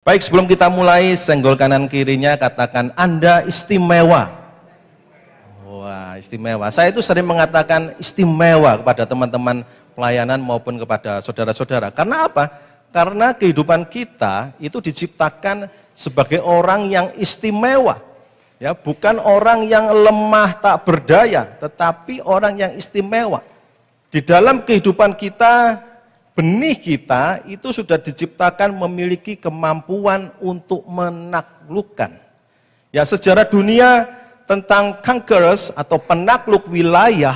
Baik, sebelum kita mulai, senggol kanan kirinya, katakan Anda istimewa. Wah, istimewa. Saya itu sering mengatakan istimewa kepada teman-teman pelayanan maupun kepada saudara-saudara. Karena apa? Karena kehidupan kita itu diciptakan sebagai orang yang istimewa. Ya, bukan orang yang lemah tak berdaya, tetapi orang yang istimewa. Di dalam kehidupan kita, benih kita itu sudah diciptakan memiliki kemampuan untuk menaklukkan. Ya, sejarah dunia tentang conquerors atau penakluk wilayah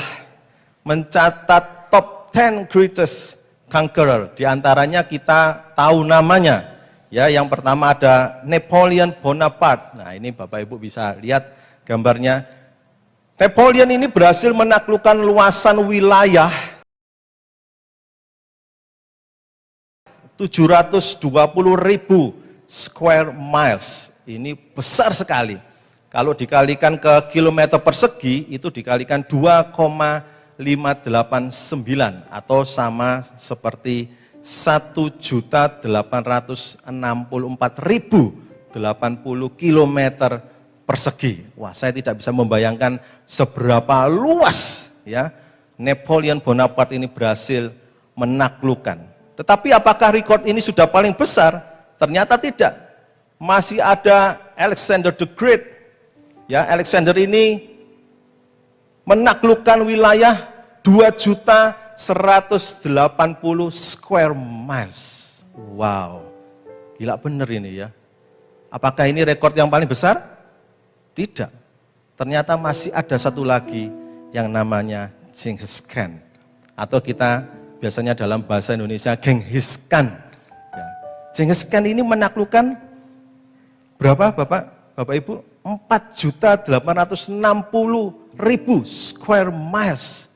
mencatat top 10 greatest conqueror. Di antaranya kita tahu namanya. Ya, yang pertama ada Napoleon Bonaparte. Nah, ini Bapak Ibu bisa lihat gambarnya. Napoleon ini berhasil menaklukkan luasan wilayah 720.000 square miles. Ini besar sekali. Kalau dikalikan ke kilometer persegi, itu dikalikan 2,589 atau sama seperti 1.864.080 km persegi. Wah, saya tidak bisa membayangkan seberapa luas ya Napoleon Bonaparte ini berhasil menaklukkan. Tetapi apakah rekor ini sudah paling besar? Ternyata tidak. Masih ada Alexander the Great. Ya, Alexander ini menaklukkan wilayah 2.180 square miles. Wow, gila bener ini ya. Apakah ini rekor yang paling besar? Tidak. Ternyata masih ada satu lagi yang namanya Genghis Khan. Atau kita biasanya dalam bahasa Indonesia Genghis Khan. Ya. Genghis Khan ini menaklukkan berapa Bapak Ibu? 4.860.000 square miles.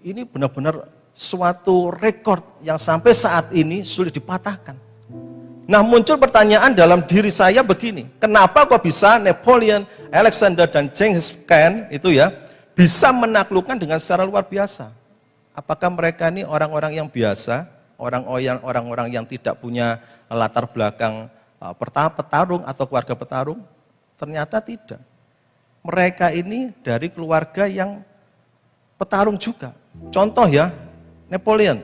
Ini benar-benar suatu rekor yang sampai saat ini sulit dipatahkan. Nah, muncul pertanyaan dalam diri saya begini, kenapa kok bisa Napoleon, Alexander, dan Genghis Khan itu ya bisa menaklukkan dengan secara luar biasa? Apakah mereka ini orang-orang yang biasa, orang-orang yang tidak punya latar belakang petarung atau keluarga petarung? Ternyata tidak. Mereka ini dari keluarga yang petarung juga. Contoh ya, Napoleon.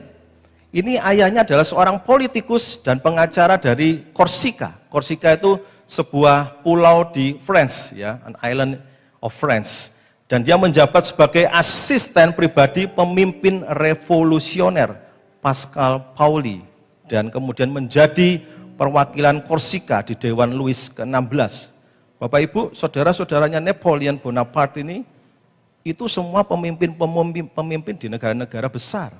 Ini ayahnya adalah seorang politikus dan pengacara dari Korsika. Korsika itu sebuah pulau di France, ya, an island of France. Dan dia menjabat sebagai asisten pribadi pemimpin revolusioner Pascal Pauli. Dan kemudian menjadi perwakilan Korsika di Dewan Louis ke-16. Bapak Ibu, saudara-saudaranya Napoleon Bonaparte ini, itu semua pemimpin di negara-negara besar.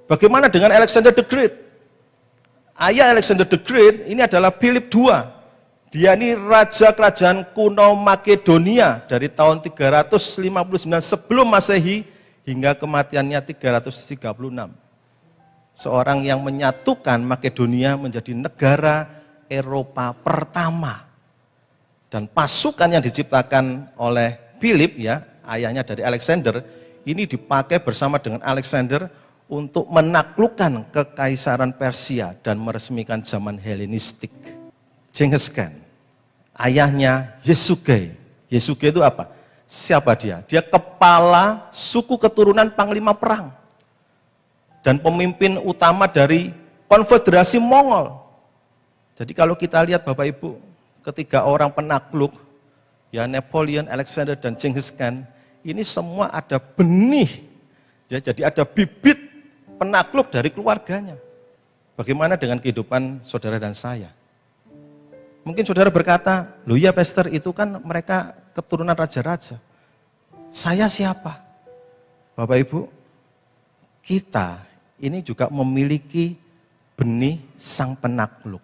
Bagaimana dengan Alexander the Great? Ayah Alexander the Great ini adalah Philip II. Dia ini raja kerajaan kuno Makedonia dari tahun 359 sebelum Masehi hingga kematiannya 336. Seorang yang menyatukan Makedonia menjadi negara Eropa pertama. Dan pasukan yang diciptakan oleh Philip ya, ayahnya dari Alexander, ini dipakai bersama dengan Alexander untuk menaklukkan kekaisaran Persia dan meresmikan zaman Helenistik. Genghis Khan, ayahnya Yesugei. Yesugei itu apa? Siapa dia? Dia kepala suku keturunan panglima perang dan pemimpin utama dari konfederasi Mongol. Jadi kalau kita lihat Bapak Ibu, ketiga orang penakluk, ya Napoleon, Alexander, dan Genghis Khan, ini semua ada benih, ya, jadi ada bibit penakluk dari keluarganya. Bagaimana dengan kehidupan saudara dan saya? Mungkin saudara berkata, loh ya Pastor, itu kan mereka keturunan raja-raja. Saya siapa? Bapak Ibu, kita ini juga memiliki benih sang penakluk.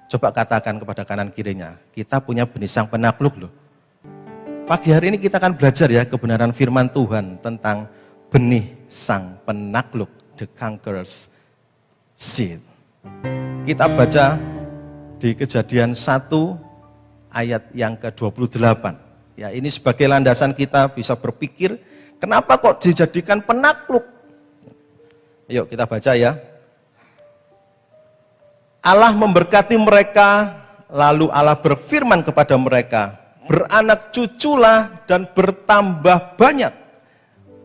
Coba katakan kepada kanan kirinya, kita punya benih sang penakluk loh. Pagi hari ini kita akan belajar ya kebenaran firman Tuhan tentang benih sang penakluk, the conqueror's seed. Kita baca di Kejadian 1 ayat yang ke-28. Ya, ini sebagai landasan kita bisa berpikir, kenapa kok dijadikan penakluk? Yuk kita baca ya. Allah memberkati mereka, lalu Allah berfirman kepada mereka, beranak cuculah dan bertambah banyak,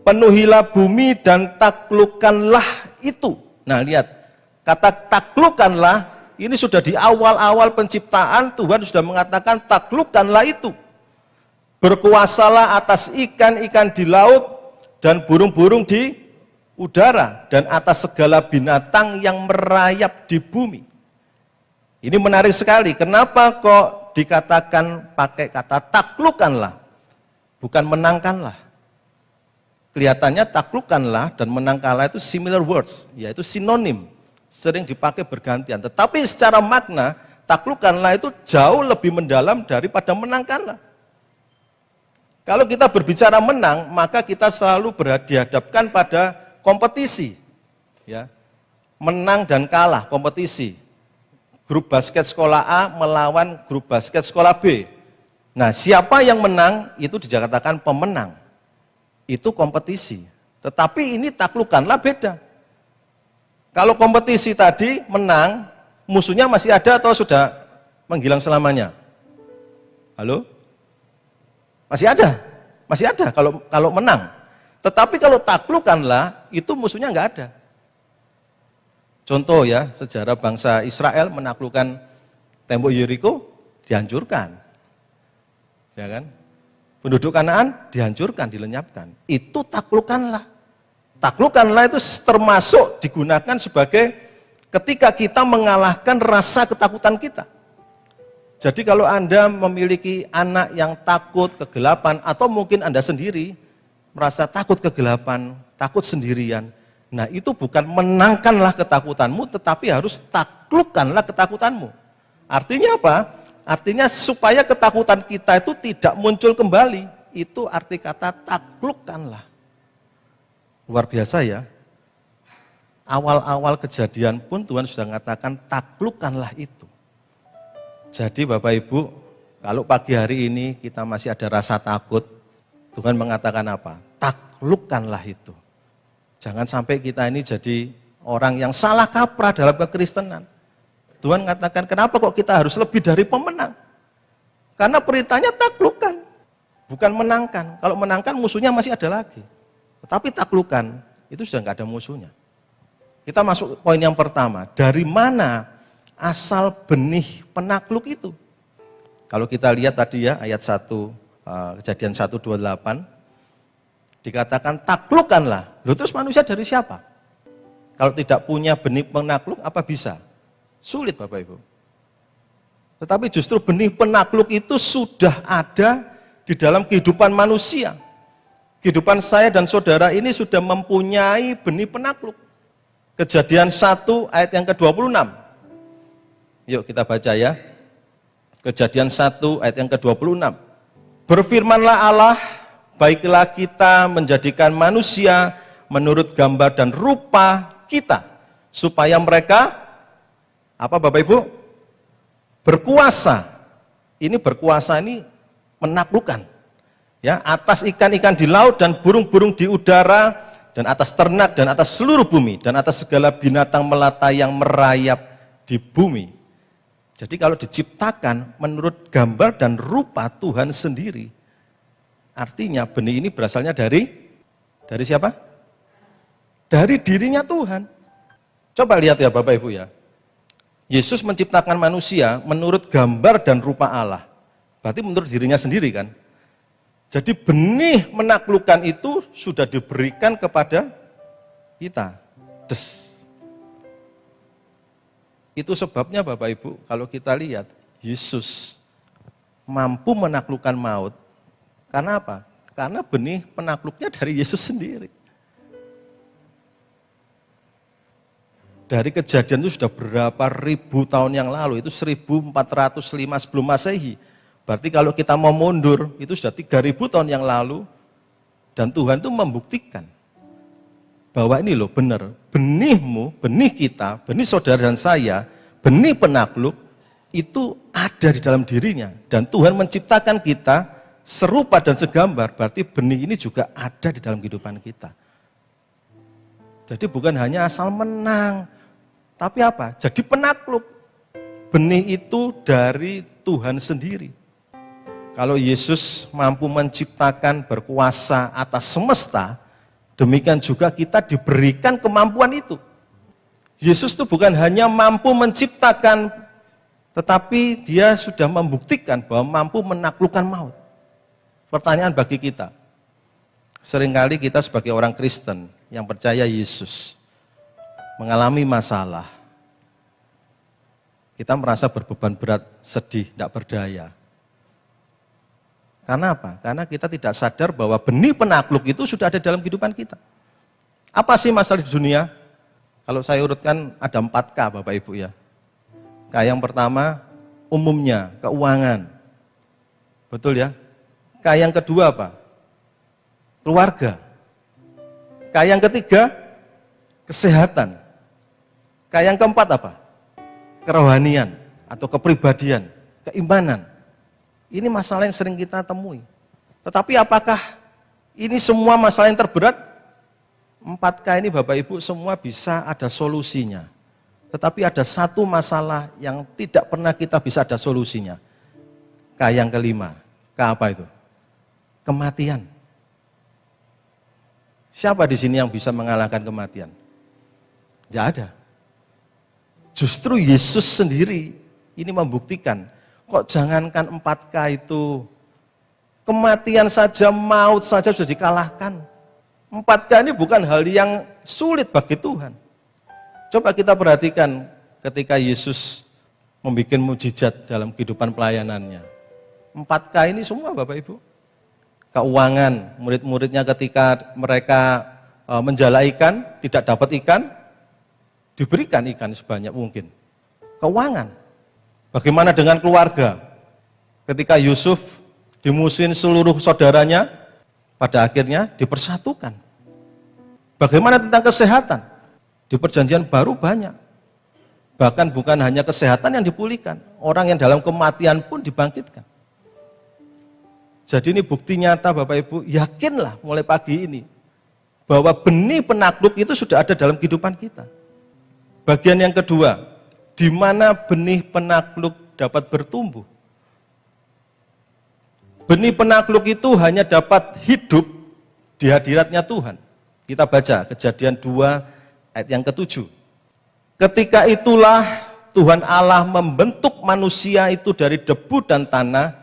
penuhilah bumi dan taklukkanlah itu. Nah lihat, kata taklukkanlah, ini sudah di awal-awal penciptaan Tuhan sudah mengatakan taklukkanlah itu. Berkuasalah atas ikan-ikan di laut dan burung-burung di udara dan atas segala binatang yang merayap di bumi. Ini menarik sekali. Kenapa kok dikatakan pakai kata taklukkanlah, bukan menangkanlah? Kelihatannya taklukkanlah dan menangkanlah itu similar words, yaitu sinonim, sering dipakai bergantian. Tetapi secara makna, taklukkanlah itu jauh lebih mendalam daripada menangkanlah. Kalau kita berbicara menang, maka kita selalu dihadapkan pada kompetisi, ya, menang dan kalah, kompetisi. Grup basket sekolah A melawan grup basket sekolah B. Nah, siapa yang menang itu dikatakan pemenang. Itu kompetisi. Tetapi ini taklukkanlah beda. Kalau kompetisi tadi menang, musuhnya masih ada atau sudah menghilang selamanya? Halo? Masih ada? Masih ada kalau menang. Tetapi kalau taklukkanlah, itu musuhnya nggak ada. Contoh ya, sejarah bangsa Israel menaklukkan tembok Yeriko, dihancurkan. Ya kan? Penduduk Kanaan dihancurkan, dilenyapkan. Itu taklukkanlah. Taklukkanlah itu termasuk digunakan sebagai ketika kita mengalahkan rasa ketakutan kita. Jadi kalau Anda memiliki anak yang takut kegelapan, atau mungkin Anda sendiri merasa takut kegelapan, takut sendirian, nah itu bukan menangkanlah ketakutanmu, tetapi harus taklukkanlah ketakutanmu. Artinya apa? Artinya supaya ketakutan kita itu tidak muncul kembali. Itu arti kata taklukkanlah. Luar biasa ya. Awal-awal kejadian pun Tuhan sudah mengatakan taklukkanlah itu. Jadi Bapak Ibu, kalau pagi hari ini kita masih ada rasa takut, Tuhan mengatakan apa? Taklukkanlah itu. Jangan sampai kita ini jadi orang yang salah kaprah dalam kekristenan. Tuhan mengatakan, kenapa kok kita harus lebih dari pemenang? Karena perintahnya taklukkan, bukan menangkan. Kalau menangkan musuhnya masih ada lagi. Tetapi taklukkan, itu sudah nggak ada musuhnya. Kita masuk poin yang pertama, dari mana asal benih penakluk itu? Kalau kita lihat tadi ya, ayat 1, Kejadian 1:28, dikatakan taklukkanlah. Loh, terus manusia dari siapa? Kalau tidak punya benih penakluk, apa bisa? Sulit Bapak Ibu. Tetapi justru benih penakluk itu sudah ada di dalam kehidupan manusia. Kehidupan saya dan saudara ini sudah mempunyai benih penakluk. Kejadian 1 ayat yang ke-26. Yuk kita baca ya. Kejadian 1 ayat yang ke-26. Berfirmanlah Allah, baiklah kita menjadikan manusia menurut gambar dan rupa kita, supaya mereka, apa Bapak Ibu? Berkuasa. Ini berkuasa ini menaklukkan. Ya, atas ikan-ikan di laut dan burung-burung di udara, dan atas ternak dan atas seluruh bumi, dan atas segala binatang melata yang merayap di bumi. Jadi kalau diciptakan menurut gambar dan rupa Tuhan sendiri, artinya benih ini berasalnya dari siapa? Dari dirinya Tuhan. Coba lihat ya Bapak Ibu ya. Yesus menciptakan manusia menurut gambar dan rupa Allah. Berarti menurut dirinya sendiri kan? Jadi benih menaklukkan itu sudah diberikan kepada kita. Itu sebabnya Bapak Ibu, kalau kita lihat, Yesus mampu menaklukkan maut. Karena apa? Karena benih penakluknya dari Yesus sendiri. Dari kejadian itu sudah berapa ribu tahun yang lalu, itu 1405 sebelum Masehi. Berarti kalau kita mau mundur, itu sudah 3000 tahun yang lalu, dan Tuhan itu membuktikan bahwa ini loh benar, benihmu, benih kita, benih saudara dan saya, benih penakluk, itu ada di dalam dirinya. Dan Tuhan menciptakan kita serupa dan segambar, berarti benih ini juga ada di dalam kehidupan kita. Jadi bukan hanya asal menang, tapi apa? Jadi penakluk. benih itu dari Tuhan sendiri. Kalau Yesus mampu menciptakan, berkuasa atas semesta, demikian juga kita diberikan kemampuan itu. Yesus itu bukan hanya mampu menciptakan, tetapi dia sudah membuktikan bahwa mampu menaklukkan maut. Pertanyaan bagi kita, seringkali kita sebagai orang Kristen yang percaya Yesus, mengalami masalah. Kita merasa berbeban berat, sedih, tidak berdaya. Karena apa? Karena kita tidak sadar bahwa benih penakluk itu sudah ada dalam kehidupan kita. Apa sih masalah di dunia? Kalau saya urutkan ada 4K Bapak Ibu ya. K yang pertama, umumnya, keuangan. Betul ya? K yang kedua apa? Keluarga. K yang ketiga, kesehatan. K yang keempat apa? Kerohanian atau kepribadian, keimanan. Ini masalah yang sering kita temui. Tetapi apakah ini semua masalah yang terberat? 4K ini Bapak Ibu semua bisa ada solusinya. Tetapi ada satu masalah yang tidak pernah kita bisa ada solusinya. K yang kelima. K apa itu? Kematian. Siapa di sini yang bisa mengalahkan kematian? Tidak ada. Justru Yesus sendiri ini membuktikan, kok jangankan 4K itu, kematian saja, maut saja sudah dikalahkan. 4K ini bukan hal yang sulit bagi Tuhan. Coba kita perhatikan ketika Yesus membuat mujizat dalam kehidupan pelayanannya. 4K ini semua Bapak Ibu. Keuangan, murid-muridnya ketika mereka menjala ikan, tidak dapat ikan, diberikan ikan sebanyak mungkin. Keuangan. Bagaimana dengan keluarga? Ketika Yusuf dimusuhin seluruh saudaranya, pada akhirnya dipersatukan. Bagaimana tentang kesehatan? Di perjanjian baru banyak. Bahkan bukan hanya kesehatan yang dipulihkan, orang yang dalam kematian pun dibangkitkan. Jadi ini bukti nyata Bapak Ibu, yakinlah mulai pagi ini, bahwa benih penakluk itu sudah ada dalam kehidupan kita. Bagian yang kedua, di mana benih penakluk dapat bertumbuh. Benih penakluk itu hanya dapat hidup di hadiratnya Tuhan. Kita baca Kejadian 2 ayat yang ke-7. Ketika itulah Tuhan Allah membentuk manusia itu dari debu dan tanah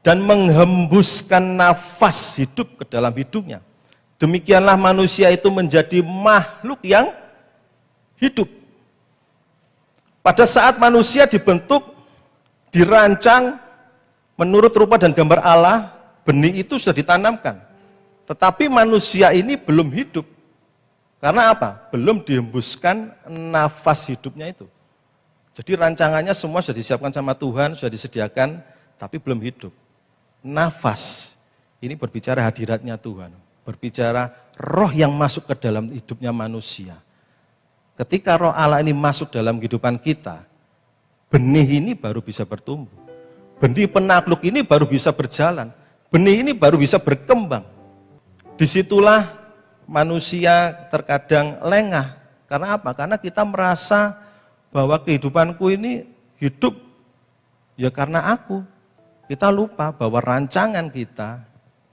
dan menghembuskan nafas hidup ke dalam hidungnya. Demikianlah manusia itu menjadi makhluk yang hidup. Pada saat manusia dibentuk, dirancang menurut rupa dan gambar Allah, benih itu sudah ditanamkan. Tetapi manusia ini belum hidup. Karena apa? Belum dihembuskan nafas hidupnya itu. Jadi rancangannya semua sudah disiapkan sama Tuhan, sudah disediakan, tapi belum hidup. Nafas, ini berbicara hadiratnya Tuhan. Berbicara roh yang masuk ke dalam hidupnya manusia. Ketika roh Allah ini masuk dalam kehidupan kita, benih ini baru bisa bertumbuh. Benih penakluk ini baru bisa berjalan. Benih ini baru bisa berkembang. Disitulah manusia terkadang lengah. Karena apa? Karena kita merasa bahwa kehidupanku ini hidup ya karena aku. Kita lupa bahwa rancangan kita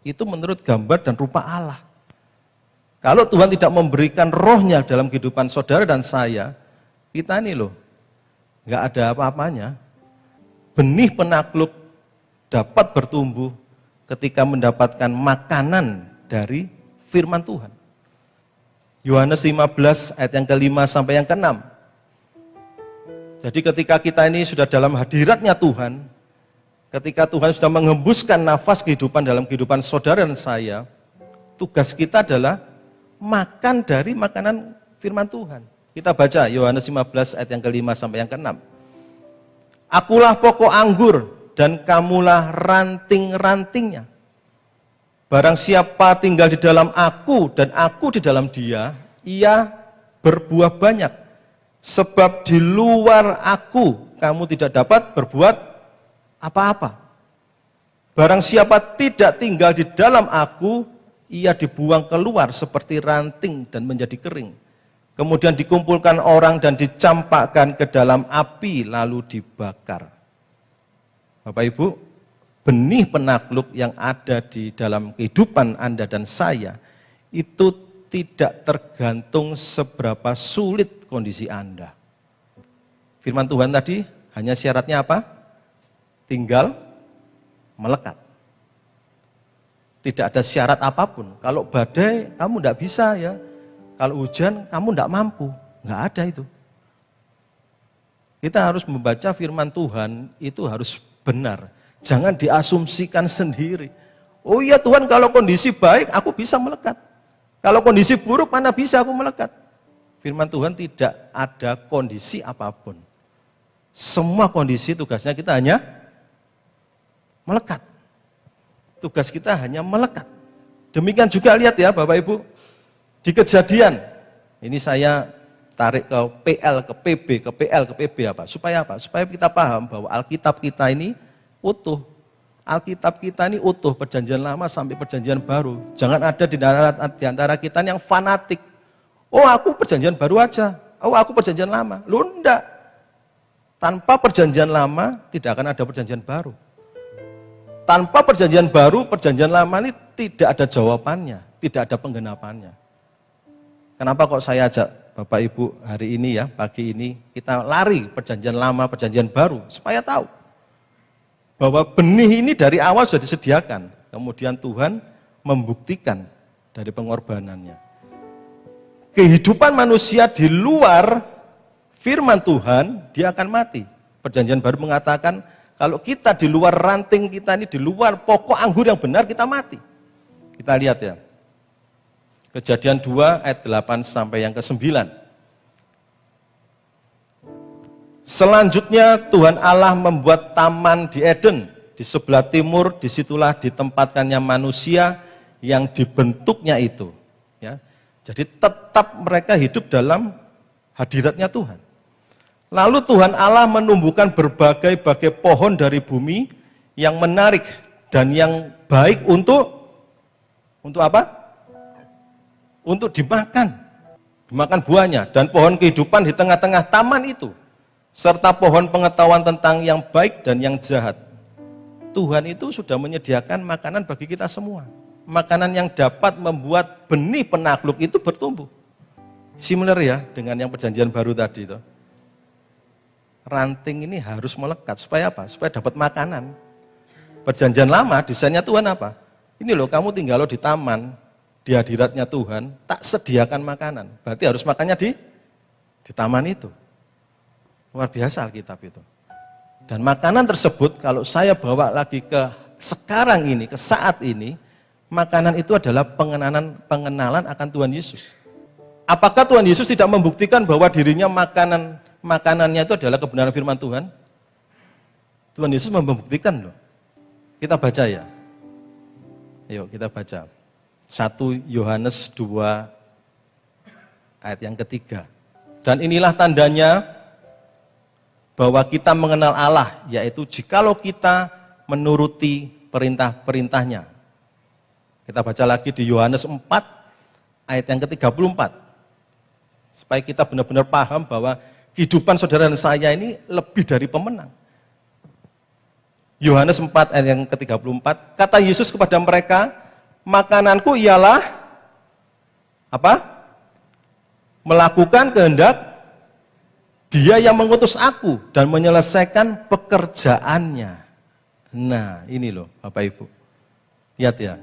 itu menurut gambar dan rupa Allah. Kalau Tuhan tidak memberikan rohnya dalam kehidupan saudara dan saya, kita ini loh, nggak ada apa-apanya. Benih penakluk dapat bertumbuh ketika mendapatkan makanan dari firman Tuhan. Yohanes 15 ayat yang ke-5 sampai yang ke-6. Jadi ketika kita ini sudah dalam hadiratnya Tuhan, ketika Tuhan sudah menghembuskan nafas kehidupan dalam kehidupan saudara dan saya, tugas kita adalah makan dari makanan firman Tuhan. Kita baca Yohanes 15 ayat yang ke-5 sampai yang ke-6. Akulah pokok anggur dan kamulah ranting-rantingnya. Barang siapa tinggal di dalam aku dan aku di dalam dia, ia berbuah banyak. Sebab di luar aku kamu tidak dapat berbuat apa-apa. Barang siapa tidak tinggal di dalam aku, ia dibuang keluar seperti ranting dan menjadi kering. kemudian dikumpulkan orang dan dicampakkan ke dalam api lalu dibakar. Bapak Ibu, benih penakluk yang ada di dalam kehidupan Anda dan saya itu tidak tergantung seberapa sulit kondisi Anda. Firman Tuhan tadi hanya syaratnya apa? Tinggal melekat. Tidak ada syarat apapun. Kalau badai kamu tidak bisa ya. Kalau hujan kamu tidak mampu. Nggak ada itu. Kita harus membaca firman Tuhan itu harus benar. Jangan diasumsikan sendiri. Oh iya Tuhan, kalau kondisi baik aku bisa melekat. Kalau kondisi buruk mana bisa aku melekat. Firman Tuhan tidak ada kondisi apapun. Semua kondisi tugasnya kita hanya melekat. Tugas kita hanya melekat. Demikian juga lihat ya Bapak Ibu. Di Kejadian. Ini saya tarik ke PL, ke PB, ke PL, ke PB apa? Supaya apa? Supaya kita paham bahwa Alkitab kita ini utuh. Alkitab kita ini utuh, perjanjian lama sampai perjanjian baru. Jangan ada di antara kita yang fanatik. Oh aku perjanjian baru aja, oh aku perjanjian lama. Lu enggak. Tanpa perjanjian lama tidak akan ada perjanjian baru. Tanpa perjanjian baru, perjanjian lama ini tidak ada jawabannya, tidak ada penggenapannya. Kenapa kok saya ajak Bapak Ibu hari ini ya, pagi ini kita lari perjanjian lama, perjanjian baru, supaya tahu bahwa benih ini dari awal sudah disediakan, kemudian Tuhan membuktikan dari pengorbanannya. Kehidupan manusia di luar firman Tuhan, dia akan mati. Perjanjian baru mengatakan, kalau kita di luar ranting kita ini, di luar pokok anggur yang benar, kita mati. Kita lihat ya, Kejadian 2 ayat 8 sampai yang ke-9. Selanjutnya Tuhan Allah membuat taman di Eden, di sebelah timur, disitulah ditempatkannya manusia yang dibentuknya itu. Ya. Jadi tetap mereka hidup dalam hadiratnya Tuhan. Lalu Tuhan Allah menumbuhkan berbagai-bagai pohon dari bumi yang menarik dan yang baik untuk apa? Untuk dimakan buahnya, dan pohon kehidupan di tengah-tengah taman itu, serta pohon pengetahuan tentang yang baik dan yang jahat. Tuhan itu sudah menyediakan makanan bagi kita semua. Makanan yang dapat membuat benih penakluk itu bertumbuh. Similar ya dengan yang perjanjian baru tadi itu. Ranting ini harus melekat, supaya apa? Supaya dapat makanan. Perjanjian lama desainnya Tuhan apa? Ini loh, kamu tinggal di taman, di hadiratnya Tuhan, tak sediakan makanan. Berarti harus makannya di taman itu. Luar biasa Alkitab itu. Dan makanan tersebut kalau saya bawa lagi ke sekarang ini, ke saat ini, makanan itu adalah pengenalan akan Tuhan Yesus. Apakah Tuhan Yesus tidak membuktikan bahwa dirinya makanannya itu adalah kebenaran firman Tuhan? Tuhan Yesus membuktikan loh. Kita baca ya. Ayo kita baca. 1 Yohanes 2 ayat yang ketiga. Dan inilah tandanya bahwa kita mengenal Allah, yaitu jikalau kita menuruti perintah-perintahnya. Kita baca lagi di Yohanes 4 ayat yang ke-34. Supaya kita benar-benar paham bahwa kehidupan saudara dan saya ini lebih dari pemenang. Yohanes 4 ayat yang ke-34, kata Yesus kepada mereka, makananku ialah apa? Melakukan kehendak Dia yang mengutus aku dan menyelesaikan pekerjaannya. Nah, ini loh Bapak Ibu. Lihat ya.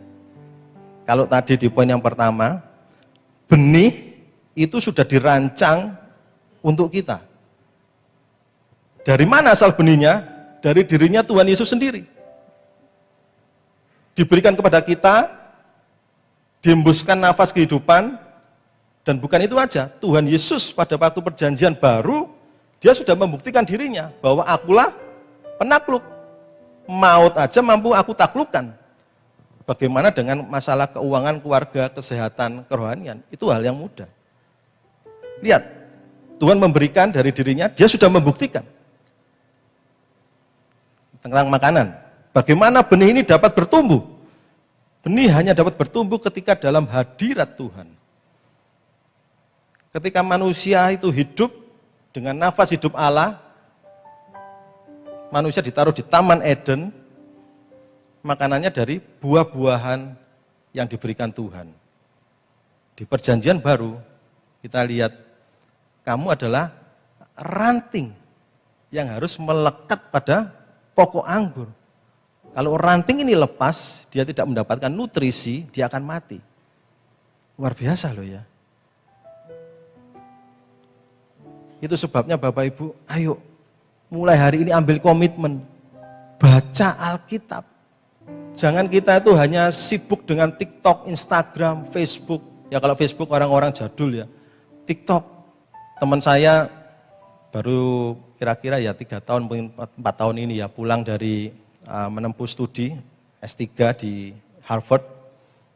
Kalau tadi di poin yang pertama, benih itu sudah dirancang untuk kita. Dari mana asal benihnya? Dari dirinya Tuhan Yesus sendiri. Diberikan kepada kita, dihembuskan nafas kehidupan, dan bukan itu aja, Tuhan Yesus pada waktu perjanjian baru, dia sudah membuktikan dirinya, bahwa akulah penakluk. Maut aja mampu aku taklukkan. Bagaimana dengan masalah keuangan, keluarga, kesehatan, kerohanian, itu hal yang mudah. Lihat, Tuhan memberikan dari dirinya, dia sudah membuktikan. Tentang makanan, bagaimana benih ini dapat bertumbuh? Benih hanya dapat bertumbuh ketika dalam hadirat Tuhan. Ketika manusia itu hidup dengan nafas hidup Allah, manusia ditaruh di Taman Eden, makanannya dari buah-buahan yang diberikan Tuhan. Di perjanjian baru, kita lihat, kamu adalah ranting yang harus melekat pada pokok anggur. Kalau ranting ini lepas, dia tidak mendapatkan nutrisi, dia akan mati. Luar biasa loh ya. Itu sebabnya Bapak Ibu, ayo mulai hari ini ambil komitmen, baca Alkitab. Jangan kita itu hanya sibuk dengan TikTok, Instagram, Facebook. Ya kalau Facebook orang-orang jadul ya. TikTok, teman saya baru kira-kira ya 3 tahun, mungkin 4 tahun ini ya pulang dari menempuh studi S3 di Harvard.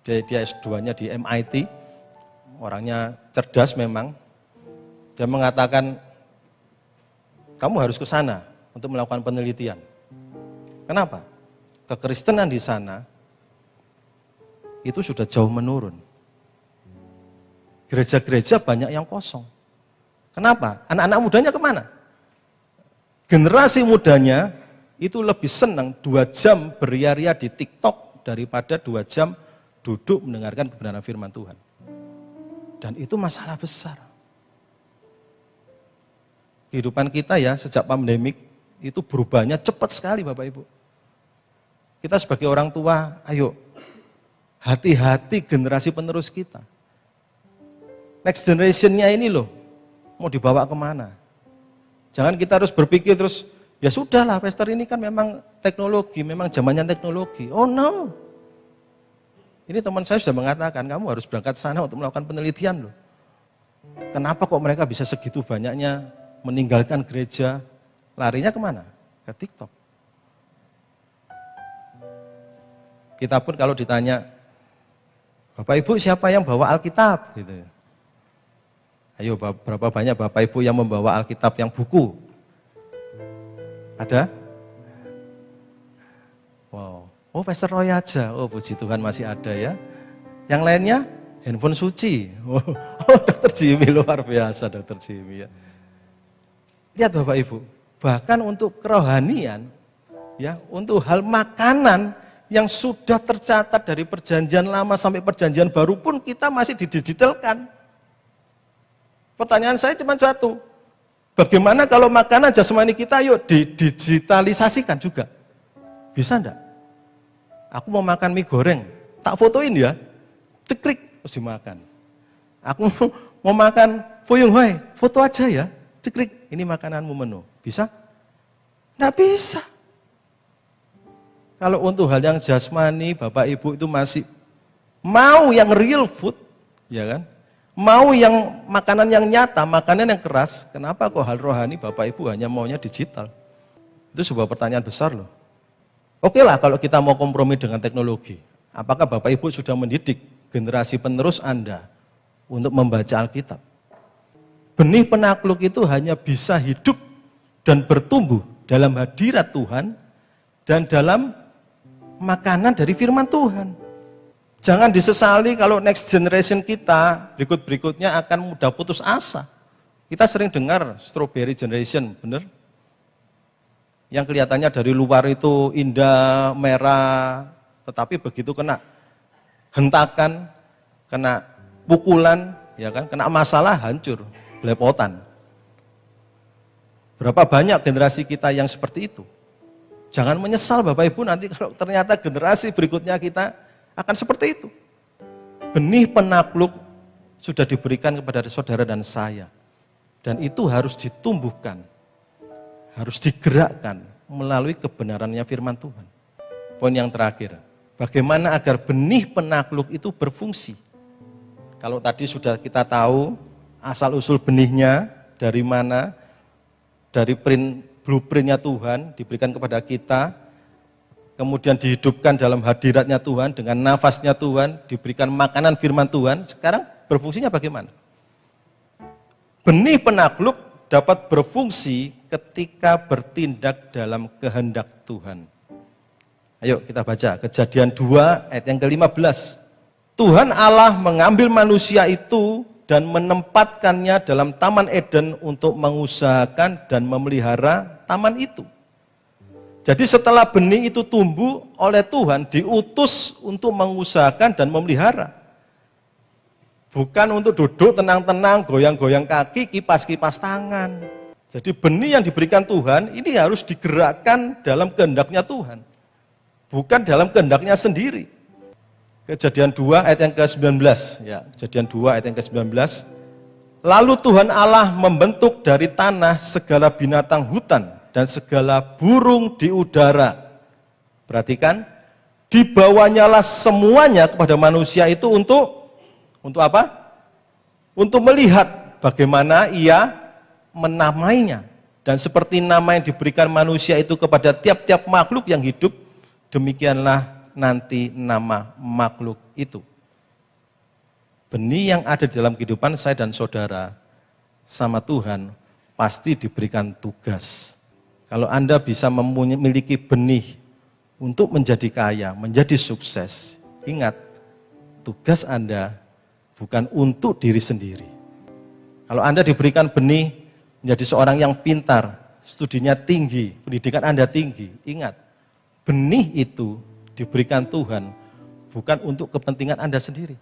Dia S2-nya di MIT. Orangnya cerdas memang. Dia mengatakan, kamu harus ke sana untuk melakukan penelitian. Kenapa? Kekristenan di sana itu sudah jauh menurun. Gereja-gereja banyak yang kosong. Kenapa? Anak-anak mudanya kemana? Generasi mudanya itu lebih senang 2 jam beria-ria di TikTok daripada 2 jam duduk mendengarkan kebenaran firman Tuhan. Dan itu masalah besar. Kehidupan kita ya sejak pandemik itu berubahnya cepat sekali Bapak Ibu. Kita sebagai orang tua, ayo hati-hati generasi penerus kita. Next generation-nya ini loh, mau dibawa kemana? Jangan kita harus berpikir terus, ya sudahlah pastor ini kan memang teknologi, memang zamannya teknologi. Oh no. Ini teman saya sudah mengatakan, kamu harus berangkat sana untuk melakukan penelitian loh. Kenapa kok mereka bisa segitu banyaknya meninggalkan gereja, larinya kemana? Ke TikTok. Kita pun kalau ditanya, Bapak Ibu siapa yang bawa Alkitab? Gitu. Ayo berapa banyak Bapak Ibu yang membawa Alkitab yang buku? Ada? Wow. Oh Pastor Roy aja, oh puji Tuhan masih ada ya. Yang lainnya handphone suci. Oh Dr. Jimmy luar biasa Dr. Jimmy ya. Lihat Bapak Ibu, bahkan untuk kerohanian, ya, untuk hal makanan yang sudah tercatat dari perjanjian lama sampai perjanjian baru pun kita masih didigitalkan. Pertanyaan saya cuma satu, bagaimana kalau makanan jasmani kita yuk didigitalisasikan juga? Bisa enggak? Aku mau makan mie goreng, tak fotoin ya, ceklik, terus dimakan. Aku mau makan fuyung hoi, foto aja ya. Ceklik, ini makananmu menu. Bisa? Nggak bisa. Kalau untuk hal yang jasmani, Bapak Ibu itu masih mau yang real food, ya kan? Mau yang makanan yang nyata, makanan yang keras. Kenapa kok hal rohani Bapak Ibu hanya maunya digital? Itu sebuah pertanyaan besar loh. Oke lah kalau kita mau kompromi dengan teknologi. Apakah Bapak Ibu sudah mendidik generasi penerus Anda untuk membaca Alkitab? Benih penakluk itu hanya bisa hidup dan bertumbuh dalam hadirat Tuhan dan dalam makanan dari firman Tuhan. Jangan disesali kalau next generation kita berikut-berikutnya akan mudah putus asa. Kita sering dengar strawberry generation, benar? Yang kelihatannya dari luar itu indah, merah, tetapi begitu kena hentakan, kena pukulan, ya kan, kena masalah hancur. Belepotan. Berapa banyak generasi kita yang seperti itu? Jangan menyesal Bapak Ibu nanti kalau ternyata generasi berikutnya kita akan seperti itu. Benih penakluk sudah diberikan kepada saudara dan saya. Dan itu harus ditumbuhkan, harus digerakkan melalui kebenarannya firman Tuhan. Poin yang terakhir, bagaimana agar benih penakluk itu berfungsi? Kalau tadi sudah kita tahu, asal-usul benihnya dari mana, dari blueprint-nya Tuhan diberikan kepada kita, kemudian dihidupkan dalam hadiratnya Tuhan, dengan nafasnya Tuhan, diberikan makanan firman Tuhan, sekarang berfungsinya bagaimana? Benih penakluk dapat berfungsi ketika bertindak dalam kehendak Tuhan. Ayo kita baca Kejadian 2 ayat yang ke-15. Tuhan Allah mengambil manusia itu dan menempatkannya dalam Taman Eden untuk mengusahakan dan memelihara taman itu. Jadi setelah benih itu tumbuh oleh Tuhan, diutus untuk mengusahakan dan memelihara. Bukan untuk duduk tenang-tenang, goyang-goyang kaki, kipas-kipas tangan. Jadi benih yang diberikan Tuhan ini harus digerakkan dalam kehendaknya Tuhan. Bukan dalam kehendaknya sendiri. Kejadian 2 ayat yang ke-19. Ya, Kejadian 2 ayat yang ke-19. Lalu Tuhan Allah membentuk dari tanah segala binatang hutan dan segala burung di udara. Perhatikan, dibawanyalah semuanya kepada manusia itu untuk apa? Untuk melihat bagaimana ia menamainya. Dan seperti nama yang diberikan manusia itu kepada tiap-tiap makhluk yang hidup, demikianlah nanti nama makhluk itu. Benih yang ada di dalam kehidupan saya dan saudara sama Tuhan pasti diberikan tugas. Kalau Anda bisa memiliki benih untuk menjadi kaya, menjadi sukses, ingat, tugas Anda bukan untuk diri sendiri. Kalau Anda diberikan benih menjadi seorang yang pintar, studinya tinggi, pendidikan Anda tinggi, ingat, benih itu diberikan Tuhan bukan untuk kepentingan Anda sendiri.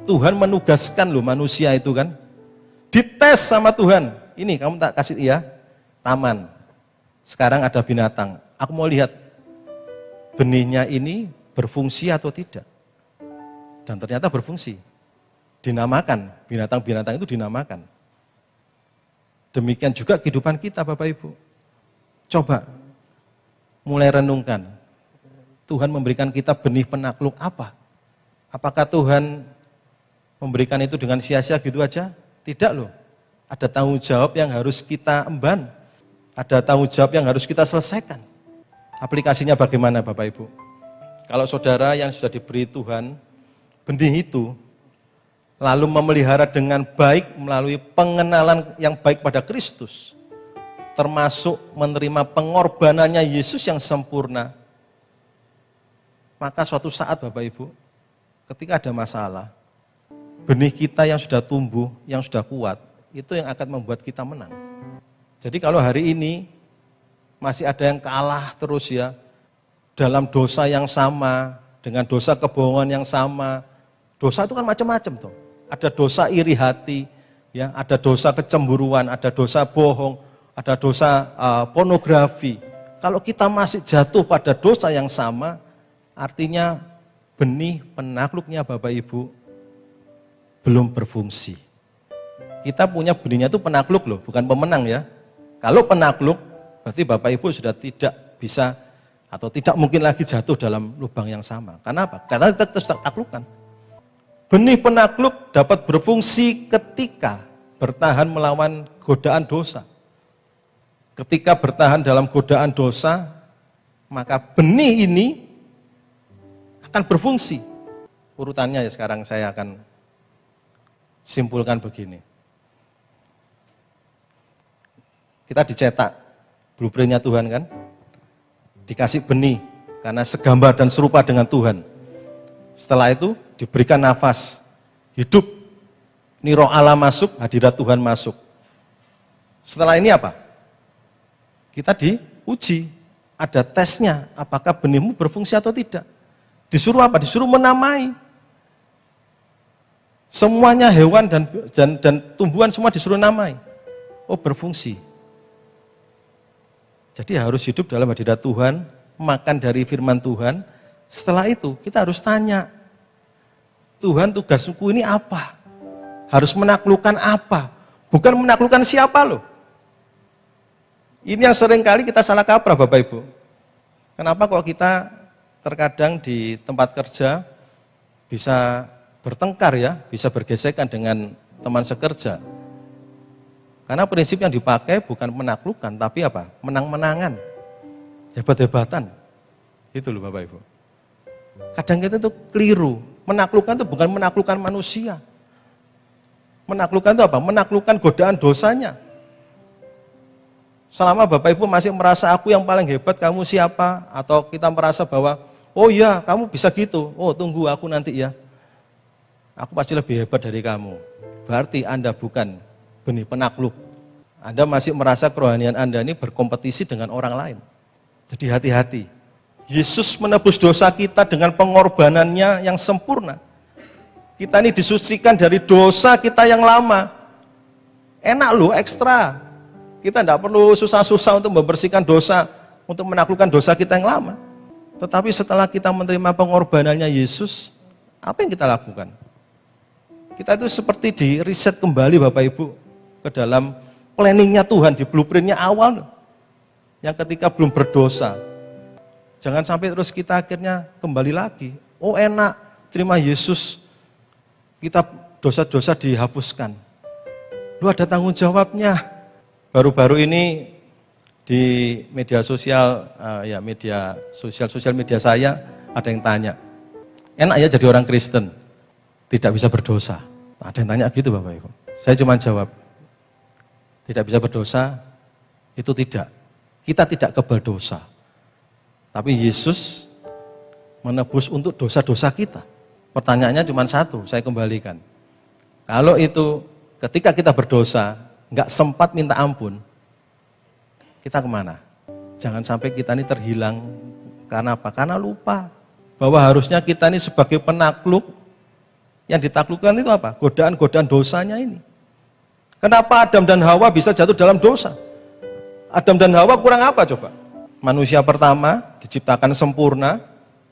Tuhan menugaskan loh manusia itu kan, dites sama Tuhan. Ini kamu tak kasih taman. Sekarang ada binatang. Aku mau lihat benihnya ini berfungsi atau tidak. Dan ternyata berfungsi. Dinamakan, binatang-binatang itu dinamakan. Demikian juga kehidupan kita Bapak Ibu. Coba mulai renungkan. Tuhan memberikan kita benih penakluk apa? Apakah Tuhan memberikan itu dengan sia-sia gitu aja? Tidak loh. Ada tanggung jawab yang harus kita emban. Ada tanggung jawab yang harus kita selesaikan. Aplikasinya bagaimana Bapak Ibu? Kalau saudara yang sudah diberi Tuhan benih itu, lalu memelihara dengan baik melalui pengenalan yang baik pada Kristus, termasuk menerima pengorbanannya Yesus yang sempurna, maka suatu saat Bapak Ibu, ketika ada masalah, benih kita yang sudah tumbuh, yang sudah kuat, itu yang akan membuat kita menang. Jadi kalau hari ini masih ada yang kalah terus ya, dalam dosa yang sama, dengan dosa kebohongan yang sama, dosa itu kan macam-macam tuh. Ada dosa iri hati, ya, ada dosa kecemburuan, ada dosa bohong, ada dosa pornografi. Kalau kita masih jatuh pada dosa yang sama, artinya benih penakluknya Bapak Ibu belum berfungsi. Kita punya benihnya itu penakluk loh, bukan pemenang ya. Kalau penakluk, berarti Bapak Ibu sudah tidak bisa atau tidak mungkin lagi jatuh dalam lubang yang sama. Karena apa? Karena kita terus taklukan. Benih penakluk dapat berfungsi ketika bertahan melawan godaan dosa. Ketika bertahan dalam godaan dosa, maka benih ini akan berfungsi. Urutannya ya sekarang saya akan simpulkan begini. Kita dicetak blueprint-nya Tuhan kan, dikasih benih karena segambar dan serupa dengan Tuhan. Setelah itu diberikan nafas hidup, ini roh Allah masuk, hadirat Tuhan masuk. Setelah ini apa? Kita diuji, ada tesnya, apakah benihmu berfungsi atau tidak. Disuruh apa? Disuruh menamai. Semuanya hewan dan tumbuhan semua disuruh namai. Oh, berfungsi. Jadi harus hidup dalam hadirat Tuhan, makan dari firman Tuhan. Setelah itu kita harus tanya, Tuhan tugasku ini apa? Harus menaklukkan apa? Bukan menaklukkan siapa loh. Ini yang sering kali kita salah kaprah Bapak Ibu. Kenapa kok kita terkadang di tempat kerja bisa bertengkar ya, bisa bergesekan dengan teman sekerja. Karena prinsip yang dipakai bukan menaklukkan, tapi apa? Menang-menangan, hebat-hebatan. Itu loh Bapak Ibu. Kadang kita itu keliru. Menaklukkan itu bukan menaklukkan manusia. Menaklukkan itu apa? Menaklukkan godaan dosanya. Selama Bapak Ibu masih merasa aku yang paling hebat, kamu siapa? Atau kita merasa bahwa, oh iya kamu bisa gitu, oh tunggu aku nanti ya. aku pasti lebih hebat dari kamu. Berarti Anda bukan benih penakluk. Anda masih merasa kerohanian Anda ini berkompetisi dengan orang lain. Jadi hati-hati. Yesus menebus dosa kita dengan pengorbanannya yang sempurna. Kita ini disucikan dari dosa kita yang lama. Enak loh, ekstra. Kita tidak perlu susah-susah untuk membersihkan dosa, untuk menaklukkan dosa kita yang lama. Tetapi setelah kita menerima pengorbanannya Yesus, apa yang kita lakukan? Kita itu seperti di riset kembali Bapak Ibu ke dalam planningnya Tuhan, di blueprintnya awal, yang ketika belum berdosa. Jangan sampai terus kita akhirnya kembali lagi. Oh enak, terima Yesus, kita dosa-dosa dihapuskan. Lu ada tanggung jawabnya. Baru-baru ini di media sosial, sosial media saya ada yang tanya, enak ya jadi orang Kristen, tidak bisa berdosa. Ada yang tanya gitu Bapak Ibu. Saya cuma jawab, tidak bisa berdosa itu tidak. Kita tidak kebal dosa. Tapi Yesus menebus untuk dosa-dosa kita. Pertanyaannya cuma satu, saya kembalikan. Kalau itu ketika kita berdosa, nggak sempat minta ampun, kita kemana? Jangan sampai kita ini terhilang. Karena apa? Karena lupa bahwa harusnya kita ini sebagai penakluk, yang ditaklukkan itu apa? Godaan-godaan dosanya ini. Kenapa Adam dan Hawa bisa jatuh dalam dosa? Adam dan Hawa kurang apa coba? Manusia pertama diciptakan sempurna,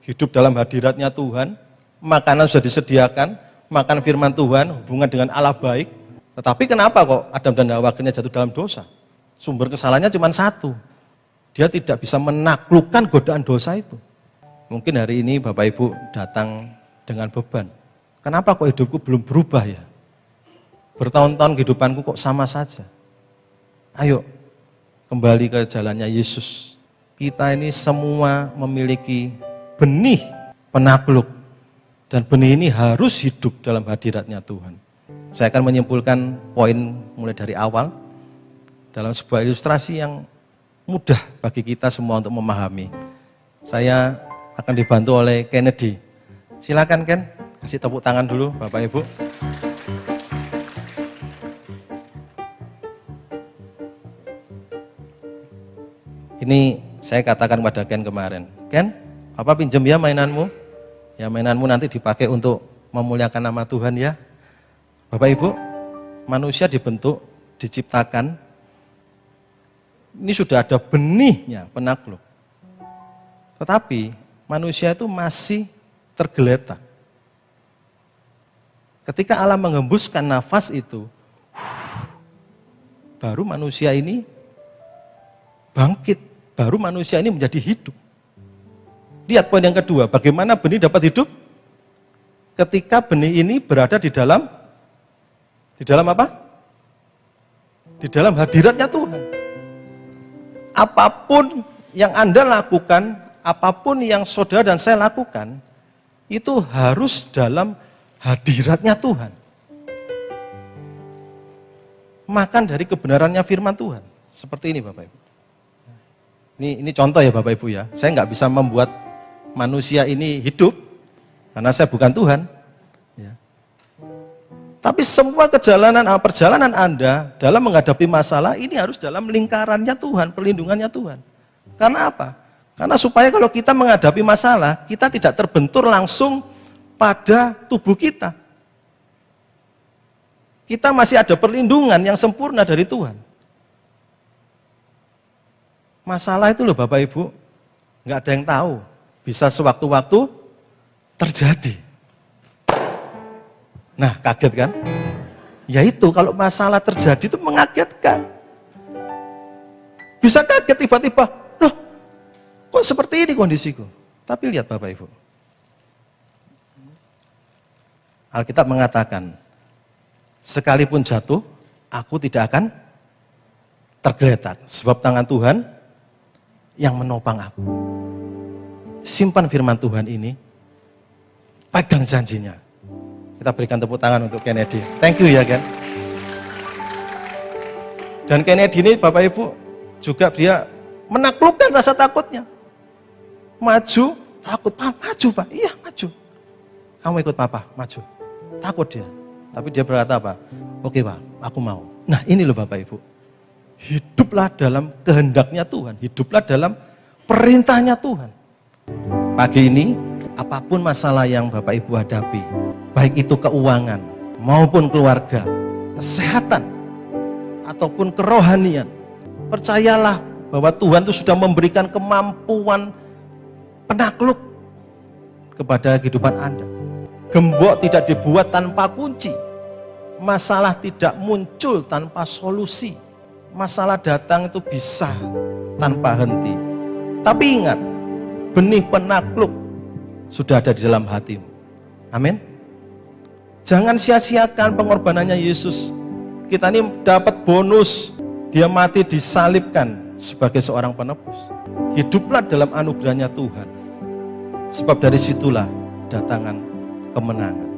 hidup dalam hadiratnya Tuhan, makanan sudah disediakan, makan firman Tuhan, hubungan dengan Allah baik. Tetapi kenapa kok Adam dan Hawa akhirnya jatuh dalam dosa? Sumber kesalahannya cuma satu. Dia tidak bisa menaklukkan godaan dosa itu. Mungkin hari ini Bapak Ibu datang dengan beban. Kenapa kok hidupku belum berubah ya? Bertahun-tahun kehidupanku kok sama saja. Ayo kembali ke jalannya Yesus. Kita ini semua memiliki benih penakluk. Dan benih ini harus hidup dalam hadiratnya Tuhan. Saya akan menyimpulkan poin mulai dari awal dalam sebuah ilustrasi yang mudah bagi kita semua untuk memahami. Saya akan dibantu oleh Kennedy. Silakan Ken, kasih tepuk tangan dulu Bapak Ibu. Ini saya katakan pada Ken kemarin, Ken, Papa pinjem ya mainanmu. Ya mainanmu nanti dipakai untuk memuliakan nama Tuhan ya. Bapak Ibu, manusia dibentuk, diciptakan, ini sudah ada benihnya penakluk. Tetapi manusia itu masih tergeletak. Ketika Allah menghembuskan nafas itu, baru manusia ini bangkit, baru manusia ini menjadi hidup. Lihat poin yang kedua, bagaimana benih dapat hidup? Ketika benih ini berada di dalam apa? Di dalam hadiratnya Tuhan. Apapun yang Anda lakukan, apapun yang saudara dan saya lakukan, itu harus dalam hadiratnya Tuhan. Makan dari kebenarannya firman Tuhan. Seperti ini Bapak Ibu. Ini contoh ya Bapak Ibu ya. Saya nggak bisa membuat manusia ini hidup, karena saya bukan Tuhan. Ya. Tapi semua perjalanan Anda dalam menghadapi masalah ini harus dalam lingkarannya Tuhan, perlindungannya Tuhan. Karena apa? Karena supaya kalau kita menghadapi masalah, kita tidak terbentur langsung pada tubuh kita. Kita masih ada perlindungan yang sempurna dari Tuhan. Masalah itu loh Bapak Ibu, nggak ada yang tahu. Bisa sewaktu-waktu terjadi. Nah, kaget kan? Ya itu, kalau masalah terjadi itu mengagetkan. Bisa kaget tiba-tiba, loh, kok seperti ini kondisiku? Tapi lihat Bapak Ibu. Alkitab mengatakan, sekalipun jatuh, aku tidak akan tergeletak. Sebab tangan Tuhan yang menopang aku. Simpan firman Tuhan ini, pegang janjinya. Kita berikan tepuk tangan untuk Kennedy. Thank you ya Ken. Dan Kennedy ini Bapak Ibu juga dia menaklukkan rasa takutnya. Maju, takut, Pak, maju Pak. Iya maju. Kamu ikut Papa, maju. takut dia. Tapi dia berkata apa? Oke Pak, aku mau. Nah ini loh Bapak Ibu. Hiduplah dalam kehendaknya Tuhan. Hiduplah dalam perintahnya Tuhan. Pagi ini, apapun masalah yang Bapak Ibu hadapi, baik itu keuangan maupun keluarga, kesehatan, ataupun kerohanian, percayalah bahwa Tuhan itu sudah memberikan kemampuan penakluk kepada kehidupan Anda. Gembok tidak dibuat tanpa kunci. Masalah tidak muncul tanpa solusi. Masalah datang itu bisa tanpa henti. Tapi ingat, benih penakluk sudah ada di dalam hatimu. Amin. Jangan sia-siakan pengorbanannya Yesus. Kita ini dapat bonus. Dia mati disalibkan sebagai seorang penebus. Hiduplah dalam anugerahnya Tuhan. Sebab dari situlah datangan kemenangan.